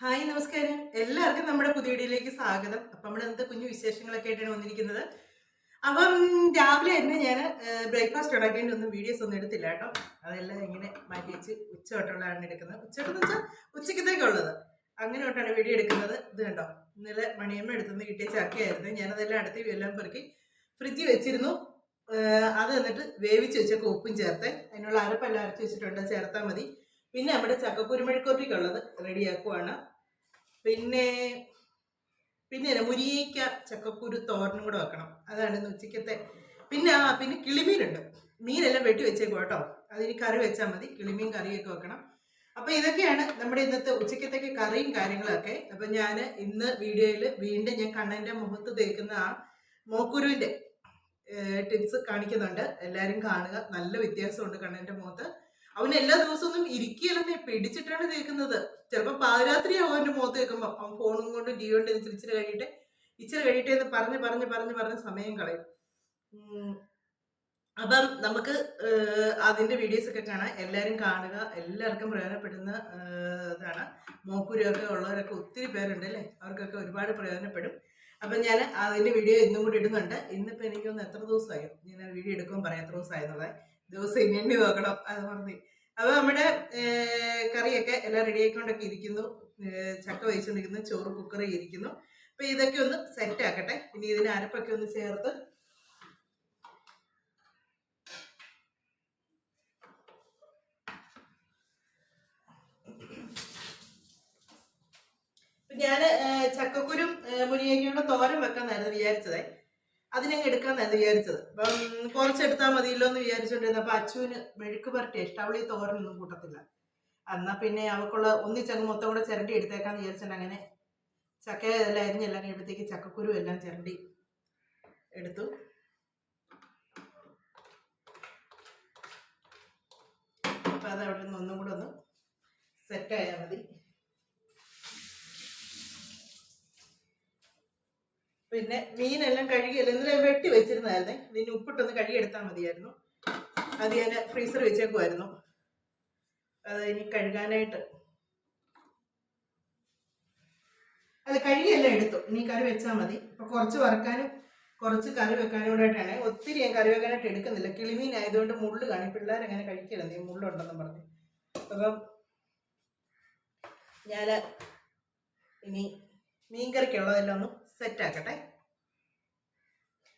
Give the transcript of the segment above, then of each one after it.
Hi നമസ്കാരം. എല്ലാവർക്കും നമ്മുടെ പുതിയ വീഡിയോയിലേക്ക് സ്വാഗതം. അപ്പം നമ്മൾ ഇന്നത്തെ കുഞ്ഞു വിശേഷങ്ങളൊക്കെ ആയിട്ടാണ് വന്നിരിക്കുന്നത്. അപ്പം രാവിലെ തന്നെ ഞാൻ ബ്രേക്ക്ഫാസ്റ്റ് ഉണ്ടാക്കേണ്ട ഒന്നും വീഡിയോസ് ഒന്നും എടുത്തില്ല കേട്ടോ. അതെല്ലാം ഇങ്ങനെ മാറ്റി വെച്ച് ഉച്ചവട്ടുള്ളതാണ് എടുക്കുന്നത്. ഉച്ചവട്ടെന്ന് വെച്ചാൽ ഉച്ചക്കത്തേക്കുള്ളത്. അങ്ങനെ തൊട്ടാണ് വീഡിയോ എടുക്കുന്നത്. ഇത് കണ്ടോ, ഇന്നലെ മണിയമ്മ എടുത്തുനിന്ന് കിട്ടിയ ചക്കയായിരുന്നു. ഞാനതെല്ലാം അടുത്ത് എല്ലാം പെറുക്കി ഫ്രിഡ്ജിൽ വെച്ചിരുന്നു. അത് എന്നിട്ട് വേവിച്ച് വെച്ചൊക്കെ ഉപ്പും ചേർത്ത് അതിനുള്ള അരപ്പെല്ലാം അരച്ച് വെച്ചിട്ടുണ്ട്, ചേർത്താൽ മതി. പിന്നെ നമ്മുടെ ചക്കക്കുരുമെഴുക്കോട്ടിക്കുള്ളത് റെഡിയാക്കുവാണ്. പിന്നെ മുരിങ്ങയ്ക്ക ചക്കക്കുരു തോരനും കൂടെ വെക്കണം. അതാണ് ഇന്ന് ഉച്ചക്കത്തെ. പിന്നെ കിളിമീനുണ്ട്. മീനെല്ലാം വെട്ടി വെച്ചേക്കും കേട്ടോ. അതിന് കറി വെച്ചാൽ മതി. കിളിമീൻ കറിയൊക്കെ വെക്കണം. അപ്പൊ ഇതൊക്കെയാണ് നമ്മുടെ ഇന്നത്തെ ഉച്ചക്കത്തേക്ക് കറിയും കാര്യങ്ങളൊക്കെ. അപ്പൊ ഞാൻ ഇന്ന് വീഡിയോയിൽ വീണ്ടും ഞാൻ കണ്ണന്റെ മുഖത്ത് തേക്കുന്ന ആ മോക്കുരുവിന്റെ ടിപ്സ് കാണിക്കുന്നുണ്ട്. എല്ലാവരും കാണുക. നല്ല വ്യത്യാസമുണ്ട് കണ്ണന്റെ മുഖത്ത്. അവൻ എല്ലാ ദിവസവും ഇരിക്കുകയല്ലെന്നേ, പിടിച്ചിട്ടാണ് തേക്കുന്നത്. ചിലപ്പോൾ പാതിരാത്രിയാവും അവൻ്റെ മുഖത്ത് വെക്കുമ്പോൾ. അവൻ ഫോണും കൊണ്ട് ടി വി കൊണ്ട് ഇച്ചിരി കഴിയട്ടെ എന്ന് പറഞ്ഞ് സമയം കളയും. അപ്പം നമുക്ക് അതിൻ്റെ വീഡിയോസ് ഒക്കെ കാണാം. എല്ലാവരും കാണുക. എല്ലാവർക്കും പ്രയോജനപ്പെടുന്ന ഇതാണ്. മോക്കുരുവൊക്കെ ഉള്ളവരൊക്കെ ഒത്തിരി പേരുണ്ട് അല്ലേ, അവർക്കൊക്കെ ഒരുപാട് പ്രയോജനപ്പെടും. അപ്പം ഞാൻ അതിൻ്റെ വീഡിയോ ഇന്നും കൂടി ഇടുന്നുണ്ട്. ഇന്നിപ്പോൾ എനിക്കൊന്ന് എത്ര ദിവസമായി ഞാൻ വീഡിയോ എടുക്കുമ്പോൾ പറയാം എത്ര ദിവസമായെന്നുള്ളത്. ദിവസം ഇനി നോക്കണം, അത് പറഞ്ഞു. അപ്പോൾ നമ്മുടെ കറിയൊക്കെ എല്ലാം റെഡി ആയിക്കൊണ്ടൊക്കെ ഇരിക്കുന്നു. ചക്ക വേവിച്ചുകൊണ്ടിരിക്കുന്നു, ചോറ് കുക്കറിൽ ഇരിക്കുന്നു. അപ്പോൾ ഇതൊക്കെ ഒന്ന് സെറ്റ് ആക്കട്ടെ. ഇനി ഇതിന് അരപ്പൊക്കെ ഒന്ന് ചേർത്ത് ഞാൻ ചക്കക്കുരും മുരിങ്ങയ്ക്കയുടെ തോരൻ വെക്കാന്നായിരുന്നു വിചാരിച്ചത്. അതിനങ്ങ് എടുക്കാന്നായിരുന്നു വിചാരിച്ചത്. അപ്പം കുറച്ചെടുത്താൽ മതിയല്ലോ എന്ന് വിചാരിച്ചോണ്ടിരുന്നത്. അപ്പൊ അച്ചുവിന് മെഴുക്ക് പുരട്ടിയ ഇഷ്ടം. അവൾ ഈ തോരനൊന്നും കൂട്ടത്തില്ല. എന്നാ പിന്നെ അവക്കുള്ള ഒന്നിച്ചങ്ങ് മൊത്തം കൂടെ ചിരണ്ടി എടുത്തേക്കാന്ന് വിചാരിച്ചിട്ട് അങ്ങനെ ചക്ക ഇതെല്ലാം അരിഞ്ഞെല്ലാം കഴിയുമ്പോഴത്തേക്ക് ചക്കക്കുരു എല്ലാം ചിരണ്ടി എടുത്തു. അപ്പൊ അത് അവിടെ നിന്ന് ഒന്നും കൂടെ ഒന്ന് സെറ്റായാൽ മതി. പിന്നെ മീനെല്ലാം കഴുകിയല്ല ഇന്നലെ വെട്ടി വെച്ചിരുന്നായിരുന്നേ. ഇതിന് ഉപ്പിട്ടൊന്ന് കഴുകിയെടുത്താൽ മതിയായിരുന്നു. അത് ഞാൻ ഫ്രീസർ വെച്ചേക്കുമായിരുന്നു. അത് ഇനി കഴുകാനായിട്ട് അത് കഴുകിയെല്ലാം എടുത്തു. ഇനി കറി വെച്ചാൽ മതി. അപ്പൊ കുറച്ച് വറക്കാനും കുറച്ച് കറി വെക്കാനും കൂടെ ആയിട്ടാണ്. ഒത്തിരി ഞാൻ കറി വെക്കാനായിട്ട് എടുക്കുന്നില്ല. കിളിമീൻ ആയതുകൊണ്ട് മുള്ളു കാണി. പിള്ളേരങ്ങനെ കഴിക്കില്ല, നീ മുള്ളുണ്ടെന്നും പറഞ്ഞു. അപ്പം ഞാൻ ഇനി മീൻകറിക്കുള്ളതെല്ലാം ഒന്ന് സെറ്റ് ആക്കട്ടെ.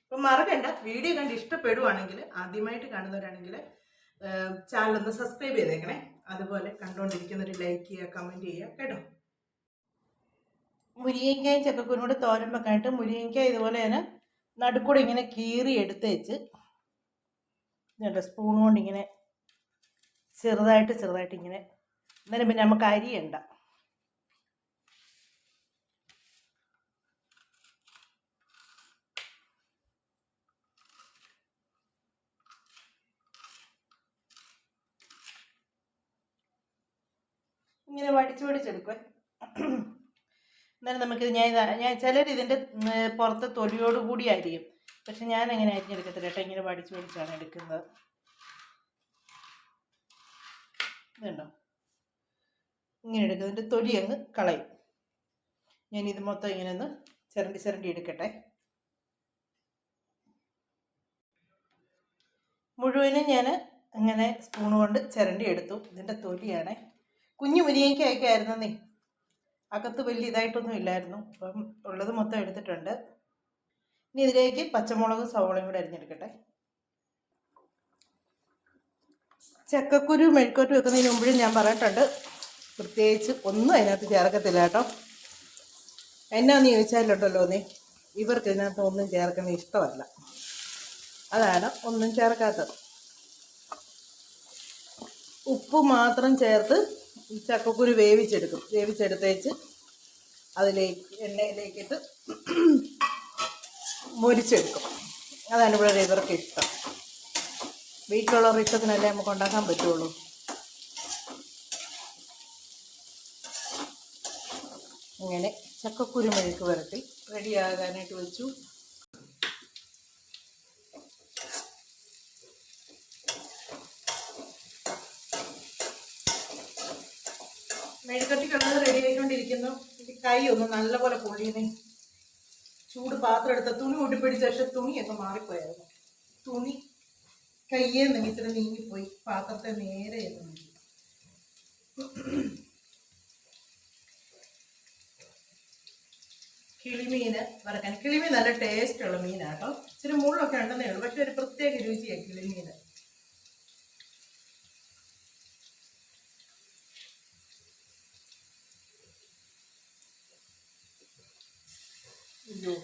അപ്പം മറക്കണ്ട, വീഡിയോ കണ്ട് ഇഷ്ടപ്പെടുവാണെങ്കിൽ, ആദ്യമായിട്ട് കാണുന്നവരാണെങ്കിൽ ചാനൽ ഒന്ന് സബ്സ്ക്രൈബ് ചെയ്തേക്കണേ. അതുപോലെ കണ്ടുകൊണ്ടിരിക്കുന്നവർ ലൈക്ക് ചെയ്യുക, കമൻറ്റ് ചെയ്യുക കേട്ടോ. മുരിങ്ങയ്ക്കായും ചക്കക്കുരുകൂടെ തോരൻ വെക്കാനായിട്ട് മുരിങ്ങയ്ക്ക ഇതുപോലെ തന്നെ നടുക്കൂടെ ഇങ്ങനെ കീറി എടുത്ത് വെച്ച് സ്പൂൺ കൊണ്ട് ഇങ്ങനെ ചെറുതായിട്ട് ഇങ്ങനെ, എന്നാലും പിന്നെ നമുക്ക് അരിയണ്ട. ഇങ്ങനെ വടിച്ചെടുക്കുക. എന്നാലും നമുക്കിത് ഞാൻ ചിലർ ഇതിൻ്റെ പുറത്ത് തൊലിയോട് കൂടി അരിയും. പക്ഷെ ഞാൻ അങ്ങനെ അരിഞ്ഞെടുക്കത്തില്ല കേട്ടോ. ഇങ്ങനെ വടിച്ചാണ് എടുക്കുന്നത്. ഇതുണ്ടോ, ഇങ്ങനെ എടുക്കും. ഇതിൻ്റെ തൊലി അങ്ങ് കളയും. ഞാനിത് മൊത്തം ഇങ്ങനെ ഒന്ന് ചിരണ്ടി എടുക്കട്ടെ. മുഴുവനും ഞാൻ അങ്ങനെ സ്പൂൺ കൊണ്ട് ചിരണ്ടി എടുത്തു. ഇതിൻ്റെ തൊലിയാണ്. കുഞ്ഞു മുരിങ്ങയ്ക്കൊക്കെ ആയിരുന്നേ, അകത്ത് വലിയ ഇതായിട്ടൊന്നും ഇല്ലായിരുന്നു. അപ്പം ഉള്ളത് മൊത്തം എടുത്തിട്ടുണ്ട്. ഇനി ഇതിലേക്ക് പച്ചമുളകും സവോളയും കൂടെ അരിഞ്ഞെടുക്കട്ടെ. ചക്കക്കുരു മെഴുക്കോട്ട് വെക്കുന്നതിന് മുമ്പും ഞാൻ പറഞ്ഞിട്ടുണ്ട്, പ്രത്യേകിച്ച് ഒന്നും അതിനകത്ത് ചേർക്കത്തില്ല കേട്ടോ. എന്നാന്ന് ചോദിച്ചാലുണ്ടല്ലോ, ഇവർക്ക് ഇതിനകത്ത് ഒന്നും ചേർക്കുന്ന ഇഷ്ടമല്ല. അതാണ് ഒന്നും ചേർക്കാത്തത്. ഉപ്പ് മാത്രം ചേർത്ത് ചക്കക്കുരു വേവിച്ചെടുത്തേച്ച് എണ്ണയിലേക്കിട്ട് മൊരിച്ചെടുക്കും. അതാണ് ഇവിടെ ഇവർക്ക് ഇഷ്ടം. വീട്ടിലുള്ളവരുടെ ഇഷ്ടത്തിനല്ലേ നമുക്ക് ഉണ്ടാക്കാൻ പറ്റുള്ളൂ. ഇങ്ങനെ ചക്കക്കുരു മെഴുക്ക് പുരട്ടി റെഡിയാകാനായിട്ട് വെച്ചു. മെഴുകട്ടിക്കുള്ളത് റെഡി ആയിക്കൊണ്ടിരിക്കുന്നു. എനിക്ക് കൈ ഒന്ന് നല്ലപോലെ പൊള്ളിയണേ. ചൂട് പാത്രം എടുത്ത തുണി കൂട്ടിപ്പിടിച്ച പക്ഷെ തുണിയൊക്കെ മാറിപ്പോയായിരുന്നു. തുണി കയ്യെ നിമിത്തിട്ട് നീങ്ങിപ്പോയി. പാത്രത്തെ നേരെ നീങ്ങി. കിളിമീന് വറക്കാൻ. കിളിമീൻ നല്ല ടേസ്റ്റുള്ള മീനാട്ടോ. ഇച്ചിരി മുള്ളൊക്കെ ഉണ്ടെന്നേ ഉള്ളൂ, പക്ഷെ ഒരു പ്രത്യേക രുചിയാണ് കിളിമീന്. അയ്യോ,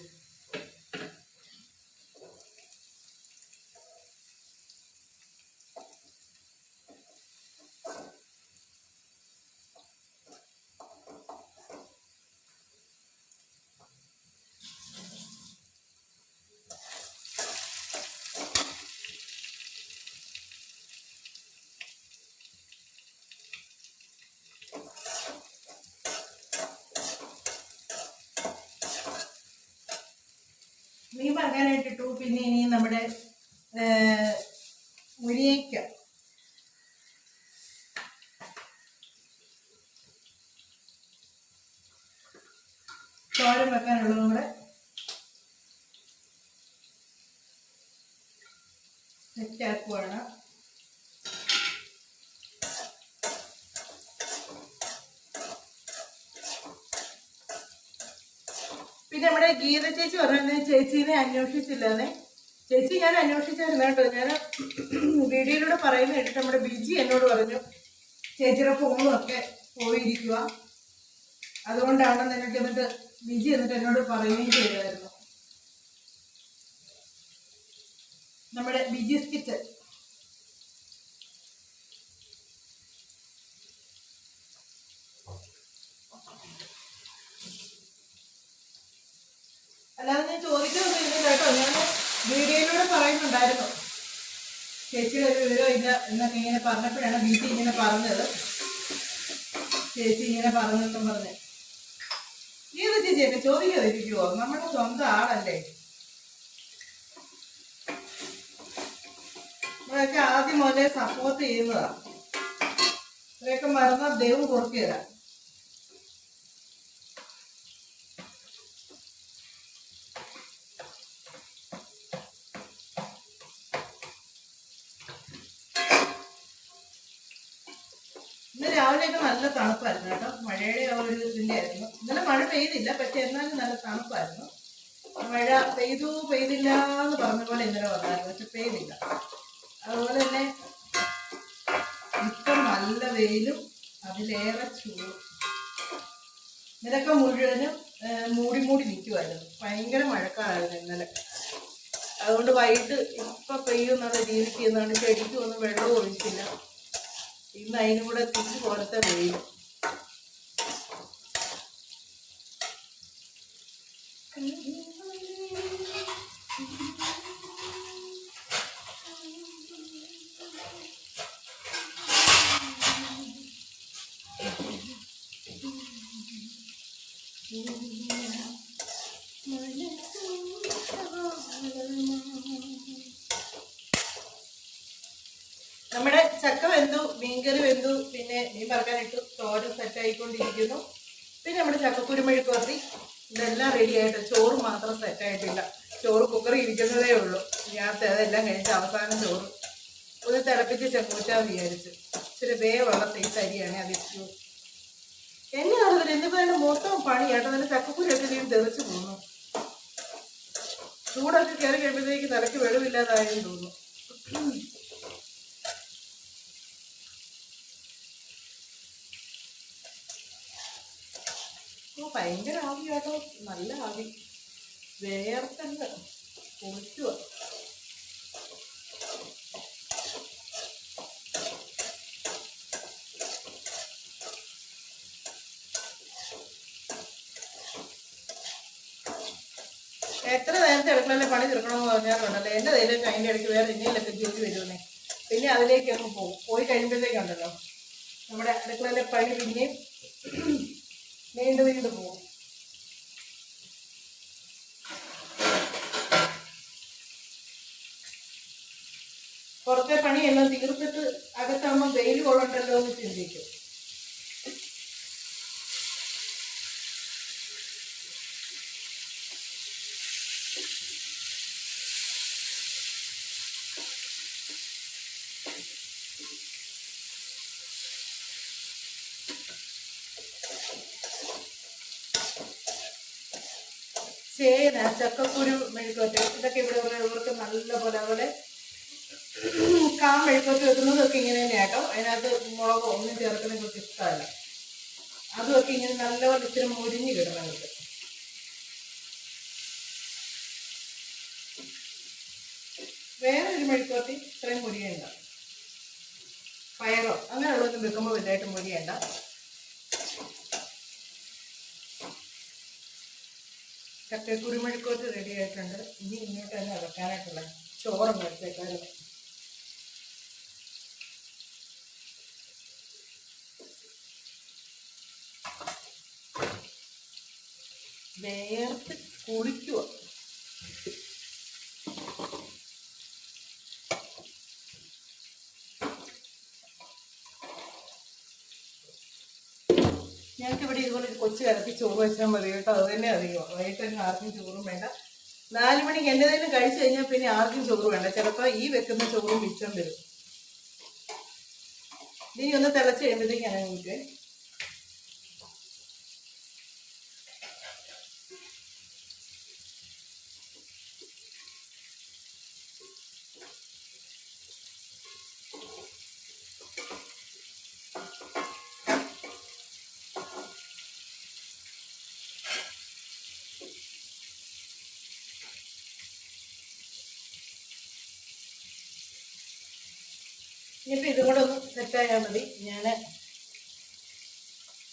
മീൻ വറക്കാനായിട്ടിട്ടു. പിന്നെ ഇനി നമ്മുടെ മുരിങ്ങയ്ക്ക തോരൻ വെക്കാനുള്ളത് കൂടെ സെറ്റാക്കുവാണ്. പിന്നെ നമ്മുടെ ഗീത ചേച്ചി പറഞ്ഞ ചേച്ചീനെ അന്വേഷിച്ചില്ലാന്നേ. ചേച്ചി ഞാൻ അന്വേഷിച്ചായിരുന്നു കേട്ടോ. ഞാൻ വീഡിയോയിലൂടെ പറയുന്ന കേട്ടിട്ട് നമ്മുടെ ബിജി എന്നോട് പറഞ്ഞു ചേച്ചിയുടെ ഫോണും ഒക്കെ പോയിരിക്കുക, അതുകൊണ്ടാണെന്ന് എനിക്ക് എന്നിട്ട് ബിജി എന്നിട്ട് എന്നോട് പറയുകയും ചെയ്തായിരുന്നു. നമ്മുടെ ബിജീസ് കിച്ചൺ. അല്ലാതെ ഞാൻ ചോദിക്കാനൊന്നും കേട്ടോ. ഞാൻ വീഡിയോയിലൂടെ പറയുന്നുണ്ടായിരുന്നു ചേച്ചിയുടെ ഒരു വിവരം ഇല്ല എന്നൊക്കെ ഇങ്ങനെ പറഞ്ഞപ്പോഴാണ് ബിജി ഇങ്ങനെ പറഞ്ഞത്. ചേച്ചി ഇങ്ങനെ പറഞ്ഞെന്നും പറഞ്ഞ് ഏത് ചേച്ചിയൊക്കെ ചോദിക്കാതിരിക്കുവോ? നമ്മുടെ സ്വന്തം ആളല്ലേ. നമ്മളൊക്കെ ആദ്യം മുതലേ സപ്പോർട്ട് ചെയ്യുന്നതാ. ഇവരൊക്കെ മറന്നാൽ ദൈവം കൊടുത്തു തരാം. ഇന്ന് രാവിലെയൊക്കെ നല്ല തണുപ്പായിരുന്നു കേട്ടോ. മഴയുടെ ആ ഒരു ഇതിൻ്റെ ആയിരുന്നു. ഇന്നലെ മഴ പെയ്തില്ല, പക്ഷെ എന്നാലും നല്ല തണുപ്പായിരുന്നു. മഴ പെയ്തില്ല എന്ന് പറഞ്ഞ പോലെ ഇന്നലെ വന്നായിരുന്നു, പക്ഷെ പെയ്തില്ല. അതുപോലെ തന്നെ ഇപ്പം നല്ല വെയിലും അതിലേറെ ചൂടും. ഇന്നലൊക്കെ മുഴുവനും മൂടി നിൽക്കുമായിരുന്നു. ഭയങ്കര മഴക്കാലായിരുന്നു ഇന്നലെ. അതുകൊണ്ട് വൈകിട്ട് ഇപ്പം പെയ്യുന്നുള്ള രീതിക്ക് എന്നാണ് ചെടിക്കും ഒന്നും വെള്ളം ഒഴിച്ചില്ല. ഇന്ന് അതിനും കൂടെ തിരിച്ചു പോലത്തെ വെയിൽ. നമ്മുടെ ചക്ക വെന്തു, മീൻകറി വെന്തു, പിന്നെ മീൻ പറക്കാനിട്ടു, തോരൻ സെറ്റായിക്കൊണ്ടിരിക്കുന്നു. പിന്നെ നമ്മുടെ ചക്കക്കുരുമെഴുക്ക് വരട്ടി ഇതെല്ലാം റെഡി ആയിട്ട്. ചോറ് മാത്രം സെറ്റായിട്ടില്ല. ചോറ് കുക്കറിൽ ഇരിക്കുന്നതേ ഉള്ളൂ. ഞാനത്തെ അതെല്ലാം കഴിച്ച് അവസാനം ചോറ് ഒന്ന് തിളപ്പിച്ച് ചെക്കൂറ്റാൻ വിചാരിച്ചു. ഇച്ചിരി വേവുള്ള സൈസ് അരിയാണ് അതിട്ടു. എന്നെ അറിയില്ല, എന്നിപ്പോൾ അതിൻ്റെ മൊത്തം പണിയാട്ടോ. നല്ല ചക്കക്കുരൊക്കെ നീ തെറിച്ച് പോകുന്നു. ചൂടൊക്കെ കയറി കഴിയുമ്പോഴത്തേക്ക് തലയ്ക്ക് വെളിവില്ലാതായെന്ന് തോന്നുന്നു. ഭയങ്കര ആവിയാട്ടോ, നല്ല ആവി. വേർത്തല്ല പൊളിക്കുക. എത്ര നേരത്തെ അടുക്കളയിലെ പണി തീർക്കണമെന്ന് പറഞ്ഞാലുണ്ടല്ലോ, എൻ്റെ കയ്യിലേക്ക് അതിൻ്റെ ഇടയ്ക്ക് വേറെ എന്തെങ്കിലുമൊക്കെ ജോലി വരുമെന്നേ. പിന്നെ അതിലേക്ക് അങ്ങ് പോകും. പോയി കഴിയുമ്പോഴത്തേക്കുണ്ടല്ലോ നമ്മുടെ അടുക്കളയിലെ പണി പിന്നെയും വീണ്ടും പോകും. പുറത്തെ പണിയെല്ലാം തീർത്തിട്ട് അകത്താകുമ്പോൾ വെയിൽ കൊള്ളണ്ടല്ലോ എന്ന് ചിന്തിക്കും. ചേന, ചക്കക്കുരു മെഴുക്കുവരട്ടി, ഇതൊക്കെ ഇവിടെ ഇവർക്ക് നല്ല പോലെ അതുപോലെ കാ മെഴുക്കുവരട്ടി വെക്കുന്നതൊക്കെ ഇങ്ങനെ തന്നെയാട്ടോ. അതിനകത്ത് മുളകോ ഒന്നും ചേർക്കുന്ന ഇവർക്ക് ഇഷ്ടമല്ല. അതുമൊക്കെ ഇങ്ങനെ നല്ലപോലെ ഇച്ചിരി മുരിഞ്ഞ് കിടണം അവർക്ക്. വേറെ ഒരു മെഴുക്കുവരട്ടി ഇത്രയും മുരിയണ്ട. പയറോ അങ്ങനെയുള്ളതൊന്നും വെക്കുമ്പോൾ വലുതായിട്ട് മുരിയണ്ട. ചക്കക്കുരു മെഴുക്കുവരട്ടി റെഡി ആയിട്ടുണ്ട്. ഇനി ഇങ്ങോട്ട് തന്നെ വെക്കാനായിട്ടുള്ള ചോറും വെച്ചേക്കാനും. വേർത്ത് കുളിക്കുക. ഞങ്ങൾക്കിവിടെ ഇതുപോലെ ഒരു കൊച്ചു കലത്തി ചോറ് വെച്ചാൽ മതി കേട്ടോ. അത് തന്നെ അറിയുമോ. വൈകിട്ട് ആർക്കും ചോറും വേണ്ട. 4 മണിക്ക് എന്റേതെങ്കിലും കഴിച്ചു കഴിഞ്ഞാൽ പിന്നെ ആർക്കും ചോറ് വേണ്ട. ചിലപ്പോൾ ഈ വെക്കുന്ന ചോറും മിച്ചം വരും. ഇനി ഒന്ന് തിളച്ച് കഴിയുമ്പോഴത്തേക്കാണ് നിങ്ങൾക്ക് ഇനിയിപ്പോൾ ഇതും കൂടെ ഒന്ന് സെറ്റായാൽ മതി. ഞാൻ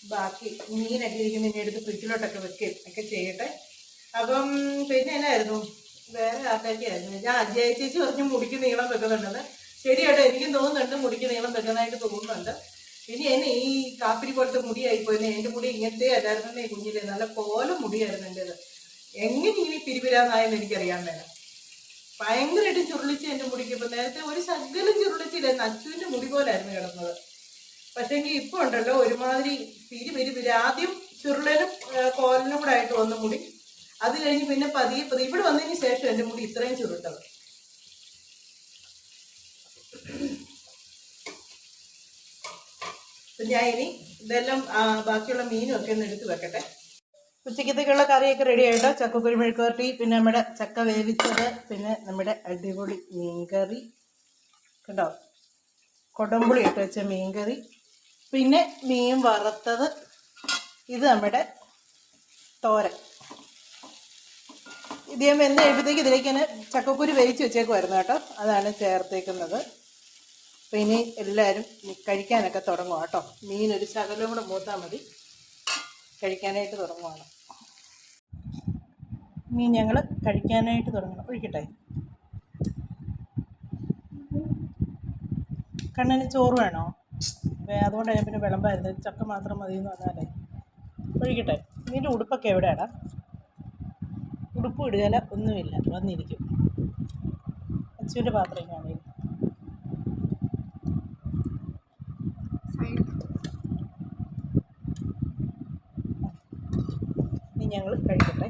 ബാക്കി മീനൊക്കെ ഇരിക്കുന്ന ഇനി എടുത്ത് ഫ്രിഡ്ജിലോട്ടൊക്കെ വെക്കുകയും ഒക്കെ ചെയ്യട്ടെ. അപ്പം പിന്നെ എന്നായിരുന്നു, വേറെ ആൾക്കാർക്കായിരുന്നു ഞാൻ അജയ ചേച്ചി പറഞ്ഞ് മുടിക്ക് നീളം വെക്കുന്നുണ്ടെന്ന്. ശരിയാട്ടോ, എനിക്കും തോന്നുന്നുണ്ട് മുടിക്ക് നീളം വെക്കുന്നതായിട്ട് തോന്നുന്നുണ്ട്. ഇനി എന്നെ ഈ കാപ്പിരി പോലത്തെ മുടിയായിപ്പോയി. എൻ്റെ മുടി ഇങ്ങനത്തെ അല്ലായിരുന്നേ കുഞ്ഞിലെ, നല്ല കോലം മുടിയായിരുന്നു എൻ്റേത്. എങ്ങനെ ഇനി പിരിപിരാന്നായെന്ന് എനിക്കറിയാൻ വേണം. ഭയങ്കരമായിട്ട് ചുരുളിച്ച് എൻ്റെ മുടിക്ക്. ഇപ്പം നേരത്തെ ഒരു ശകലം ചുരുളിച്ചില്ലായിരുന്നു, അച്ചുവിൻ്റെ മുടി പോലായിരുന്നു കിടന്നത്. പക്ഷേങ്കിൽ ഇപ്പോൾ ഉണ്ടല്ലോ ഒരുമാതിരി പിരി. ആദ്യം ചുരുളനും കോലനും കൂടെ ആയിട്ട് വന്ന മുടി, അത് കഴിഞ്ഞ് പിന്നെ പതിയെ ഇവിടെ വന്നതിന് ശേഷം എൻ്റെ മുടി ഇത്രയും ചുരുട്ടത്. അപ്പം ഞാൻ ഇനി ഇതെല്ലാം ബാക്കിയുള്ള മീനും ഒക്കെ ഒന്ന് എടുത്ത് വെക്കട്ടെ. ഉച്ചക്കത്തേക്കുള്ള കറിയൊക്കെ റെഡി ആയിട്ടോ. ചക്കക്കുരു മെഴുക്കുവരട്ടി, പിന്നെ നമ്മുടെ ചക്ക വേവിച്ചത്, പിന്നെ നമ്മുടെ അടിപൊളി മീൻകറി കേട്ടോ, കൊടംപുളി ഇട്ട് വെച്ച മീൻകറി, പിന്നെ മീൻ വറുത്തത്, ഇത് നമ്മുടെ തോരൻ. ഇത് ഞാൻ വെന്ത് കഴിയുമ്പോഴത്തേക്ക് ഇതിലേക്ക് തന്നെ ചക്കക്കുരു വേവിച്ച് വെച്ചേക്കുമായിരുന്നു കേട്ടോ, അതാണ് ചേർത്തേക്കുന്നത്. അപ്പം ഇനി എല്ലാവരും കഴിക്കാനൊക്കെ തുടങ്ങും കേട്ടോ. മീനൊരു ശകലം കൂടെ മൂത്താൽ മതി, കഴിക്കാനായിട്ട് തുടങ്ങുവാണ്. മീൻ ഞങ്ങൾ കഴിക്കാനായിട്ട് തുടങ്ങണം. ഒഴിക്കട്ടെ. കണ്ണന് ചോറ് വേണോ? അതുകൊണ്ടാണ് ഞാൻ പിന്നെ വിളമ്പായിരുന്നു. ചക്ക മാത്രം മതി എന്ന് പറഞ്ഞാലേ. ഒഴിക്കട്ടെ. നിൻ്റെ ഉടുപ്പൊക്കെ എവിടെയാടാ? ഉടുപ്പ് ഇടുകയില്ല, ഒന്നുമില്ല, വന്നിരിക്കും. അച്ചുവിൻ്റെ പാത്രം കാണില്ല. ഇനി ഞങ്ങൾ കഴിക്കട്ടെ.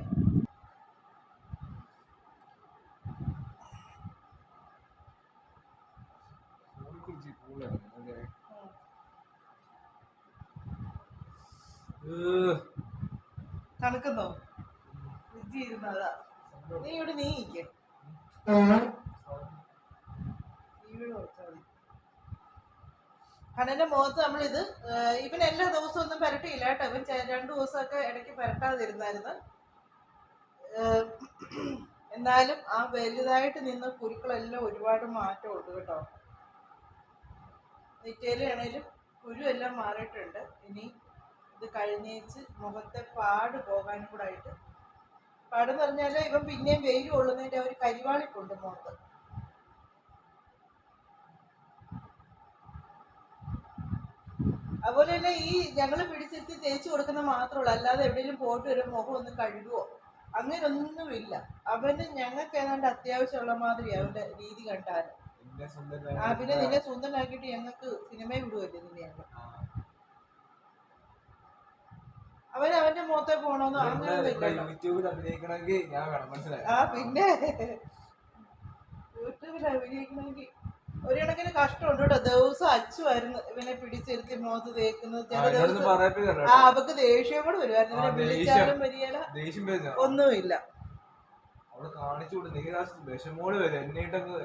തണുക്കുന്നോ? ഫ്രിഡ്ജ് ഇരുന്നതാ. നീ ഇവിടെ നീങ്ങിക്കേ. കണ്ണൻ്റെ മുഖത്ത് നമ്മളിത് ഇവൻ എല്ലാ ദിവസവും ഒന്നും പുരട്ടിയില്ല കേട്ടോ. ഇവൻ 2 ദിവസമൊക്കെ ഇടയ്ക്ക് പുരട്ടാതിരുന്നായിരുന്നു. എന്നാലും ആ വലുതായിട്ട് നിന്ന് കുരുക്കളെല്ലാം ഒരുപാട് മാറ്റമുണ്ട് കേട്ടോ. നെറ്റയിലാണേലും കുരുവെല്ലാം മാറിയിട്ടുണ്ട്. ഇനി ഇത് കഴിഞ്ഞേച്ച് മുഖത്തെ പാട് പോകാനും കൂടെ ആയിട്ട്. പാടെന്ന് പറഞ്ഞാൽ ഇവൻ പിന്നെയും വെയിൽ കൊള്ളുന്നതിൻ്റെ ഒരു കരിവാളിപ്പുണ്ട് മുഖത്ത്. അതുപോലെ തന്നെ ഈ ഞങ്ങൾ പിടിച്ചെത്തി തേച്ച് കൊടുക്കുന്ന മാത്രമല്ല, അല്ലാതെ എവിടെയെങ്കിലും പോയിട്ട് ഒരു മുഖം ഒന്ന് കഴുകുവോ അങ്ങനൊന്നുമില്ല. അവന് ഞങ്ങൾക്ക് ഏതാണ്ട് അത്യാവശ്യമുള്ള മാതിരി അവന്റെ രീതി കണ്ടാൽ. പിന്നെ നിന്നെ സ്വന്തമാക്കിയിട്ട് ഞങ്ങൾക്ക് സിനിമയിൽ വിടുവല്ലേ നിന്നെ ഞങ്ങൾ. അവന്റെ മുഖത്തെ പോണോന്ന് അങ്ങനെയൊന്നും ഇല്ലല്ലോ. പിന്നെ യൂട്യൂബിൽ അഭിനയിക്കണമെങ്കിൽ ഒരു കണക്കിന് കഷ്ടമുണ്ട് കേട്ടോ. ദിവസം അച്ചുമായിരുന്നു ഇവനെ പിടിച്ചിരുത്തി മുഖത്ത് തേക്കുന്നത്. ചില ദിവസം അവക്ക് ദേഷ്യം കൂടെ വരുമായിരുന്നു. ഇവനെ വിളിച്ചാലും വരികയില്ല, ഒന്നുമില്ല. അവിടെ കാണിച്ചു കൊടുത്ത് നീ വിഷമോട് വരും എന്നിട്ടങ്ങ്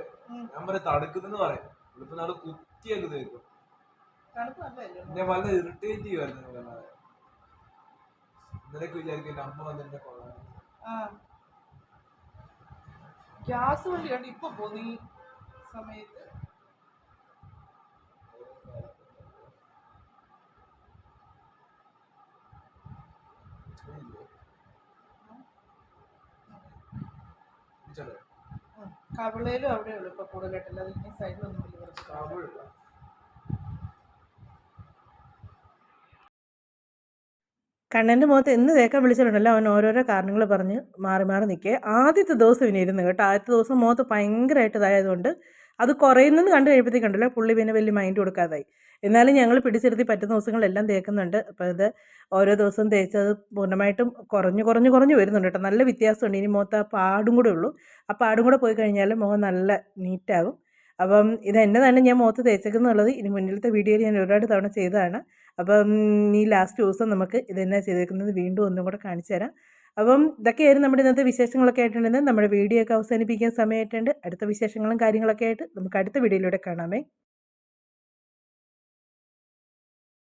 ഞാൻ പറയാം തടുക്കുന്നെന്ന് പറയും. ഇപ്പൊ നാളെ കുത്തിയൊക്കെ തേക്കും. ഞാൻ വളരെ ഇറിറ്റേറ്റ് ചെയ്യുമായിരുന്നു. ഇന്നലെയൊക്കെ വിചാരിക്കും എന്റെ അമ്മ വന്നെന്നെ കൊള്ളാൻ. ഗ്യാസ് വണ്ടിയാണ് ഇപ്പൊ പോന്നു ഈ സമയത്ത്. കവിളയിലും അവിടെ ഉള്ളു ഇപ്പൊ കൂടുതലായിട്ടല്ല, അത് ഇനി സൈഡിലൊന്നും ഇല്ല. കണ്ണൻ്റെ മുഖത്ത് എന്ന് തേക്കാൻ വിളിച്ചിട്ടുണ്ടല്ലോ അവൻ ഓരോരോ കാരണങ്ങൾ പറഞ്ഞ് മാറി മാറി നിൽക്കുക. ആദ്യത്തെ ദിവസം ഇനി ഇരുന്ന് കേട്ടോ, ആദ്യത്തെ ദിവസം മുഖത്ത് ഭയങ്കരമായിട്ട് ഇതായതുകൊണ്ട് അത് കുറയുന്നെന്ന് കണ്ടു കഴിയുമ്പോഴത്തേക്കുണ്ടല്ലോ പുള്ളി പിന്നെ വലിയ മൈൻഡ് കൊടുക്കാതായി. എന്നാലും ഞങ്ങൾ പിടിച്ചിരുത്തി പറ്റുന്ന ദിവസങ്ങളെല്ലാം തേക്കുന്നുണ്ട്. അപ്പോൾ ഇത് ഓരോ ദിവസവും തേച്ചത് പൂർണ്ണമായിട്ടും കുറഞ്ഞു വരുന്നുണ്ട് കേട്ടോ. നല്ല വ്യത്യാസമുണ്ട്. ഇനി മുഖത്ത് ആ പാടും കൂടെ ഉള്ളൂ. ആ പാടും കൂടെ പോയി കഴിഞ്ഞാൽ മുഖം നല്ല നീറ്റാകും. അപ്പം ഇത് എന്നെ തന്നെ ഞാൻ മുഖത്ത് തേച്ചേക്കുന്നുള്ളത് ഇനി മുന്നിലത്തെ വീഡിയോയിൽ ഞാൻ ഒരുപാട് തവണ ചെയ്തതാണ്. അപ്പം ഈ ലാസ്റ്റ് ദിവസം നമുക്ക് ഇതെന്നാ ചെയ്തേക്കുന്നത് വീണ്ടും ഒന്നും കൂടെ കാണിച്ചു തരാം. അപ്പം ഇതൊക്കെയായിരുന്നു നമ്മുടെ ഇന്നത്തെ വിശേഷങ്ങളൊക്കെ ആയിട്ടുണ്ടെങ്കിൽ നമ്മുടെ വീഡിയോ ഒക്കെ അവസാനിപ്പിക്കാൻ സമയമായിട്ടുണ്ട്. അടുത്ത വിശേഷങ്ങളും കാര്യങ്ങളൊക്കെ ആയിട്ട് നമുക്ക് അടുത്ത വീഡിയോയിലൂടെ കാണാമേ.